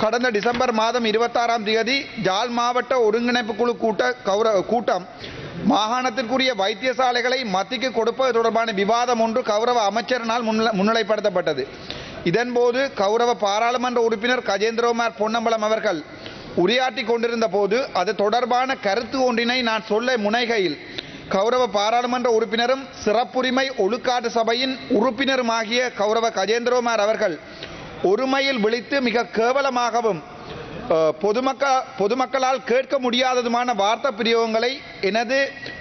கடந்த டிசம்பர் மாதம் 26ஆம் தேதி ஜாழ் மாவட்ட ஒருங்கிணைப்பு குழு கூட்டம் மாகாணத்திற்குரிய வைத்தியசாலைகளை மத்திக்கு கொடுப்பது தொடர்பான விவாதம் ஒன்று கௌரவ அமைச்சரினால் முன்னிலைப்படுத்தப்பட்டது. இதன்போது கௌரவ பாராளுமன்ற உறுப்பினர் கஜேந்திரகுமார் பொன்னம்பலம் அவர்கள் உரையாற்றி கொண்டிருந்த போது அது தொடர்பான கருத்து ஒன்றினை நான் சொல்ல முனைகையில் கௌரவ பாராளுமன்ற உறுப்பினரும் சிறப்புரிமை ஒழுக்காட்டு சபையின் உறுப்பினருமாகிய கௌரவ கஜேந்திரகுமார் அவர்கள் ஒருமையில் விழித்து மிக கேவலமாகவும் பொதுமக்களால் கேட்க முடியாததுமான வார்த்தை பிரயோகங்களை எனது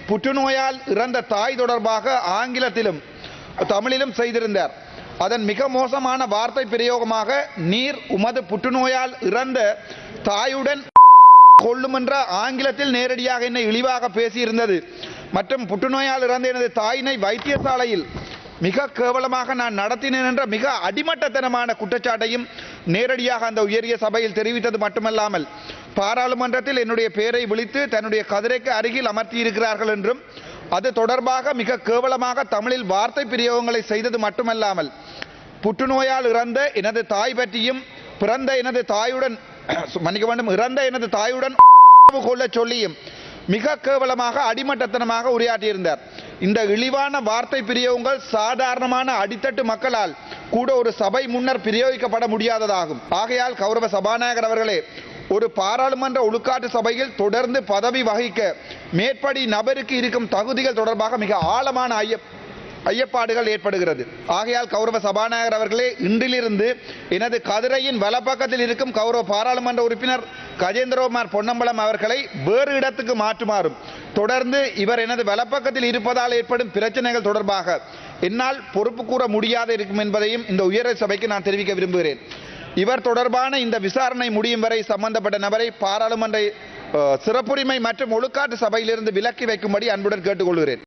புற்றுநோயால் இறந்த தாய் தொடர்பாக ஆங்கிலத்திலும் தமிழிலும் செய்திருந்தார். அதன் மிக மோசமான வார்த்தை பிரயோகமாக நீர் உமது புற்றுநோயால் இறந்த தாயுடன் கொள்ளும் என்ற ஆங்கிலத்தில் நேரடியாக என்னை இழிவாக பேசியிருந்தது மற்றும் புற்றுநோயால் இறந்த எனது தாயினை வைத்தியசாலையில் மிக கேவலமாக நான் நடத்தினேன் என்ற மிக அடிமட்டத்தனமான குற்றச்சாட்டையும் நேரடியாக அந்த உயரிய சபையில் தெரிவித்தது மட்டுமல்லாமல் பாராளுமன்றத்தில் என்னுடைய பெயரை விழித்து தன்னுடைய கதிரைக்கு அருகில் அமர்த்தி இருக்கிறார்கள் என்றும் அது தொடர்பாக மிக கேவலமாக தமிழில் வார்த்தை பிரயோகங்களை செய்தது மட்டுமல்லாமல் புற்றுநோயால் இறந்த எனது தாய் பற்றியும் பிறந்த எனது தாயுடன் மன்னிக்க வேண்டும் இறந்த எனது தாயுடன் கொள்ள சொல்லியும் மிக கேவலமாக அடிமட்டத்தனமாக உரையாற்றியிருந்தார். இந்த இழிவான வார்த்தை பிரயோகங்கள் சாதாரணமான அடித்தட்டு மக்களால் கூட ஒரு சபை முன்னர் பிரயோகிக்கப்பட முடியாததாகும். ஆகையால் கௌரவ சபாநாயகர் அவர்களே, ஒரு பாராளுமன்ற ஒழுக்காட்டு சபையில் தொடர்ந்து பதவி வகிக்க மேற்படி நபருக்கு இருக்கும் தகுதிகள் தொடர்பாக மிக ஆழமான ஐயப்பாடுகள் ஏற்படுகிறது. ஆகையால் கௌரவ சபாநாயகர் அவர்களே, இன்றிலிருந்து எனது கதிரையின் வலப்பக்கத்தில் இருக்கும் கௌரவ பாராளுமன்ற உறுப்பினர் கஜேந்திரகுமார் பொன்னம்பலம் அவர்களை வேறு இடத்துக்கு மாற்றுமாறும் தொடர்ந்து இவர் எனது வலப்பக்கத்தில் இருப்பதால் ஏற்படும் பிரச்சனைகள் தொடர்பாக என்னால் பொறுப்பு கூற முடியாது இருக்கும் என்பதையும் இந்த உயர் சபைக்கு நான் தெரிவிக்க விரும்புகிறேன். இவர் தொடர்பான இந்த விசாரணை முடியும் வரை சம்பந்தப்பட்ட நபரை பாராளுமன்ற சிறப்புரிமை மற்றும் ஒழுக்காட்டு சபையிலிருந்து விலக்கி வைக்கும்படி அன்புடன் கேட்டுக்கொள்கிறேன்.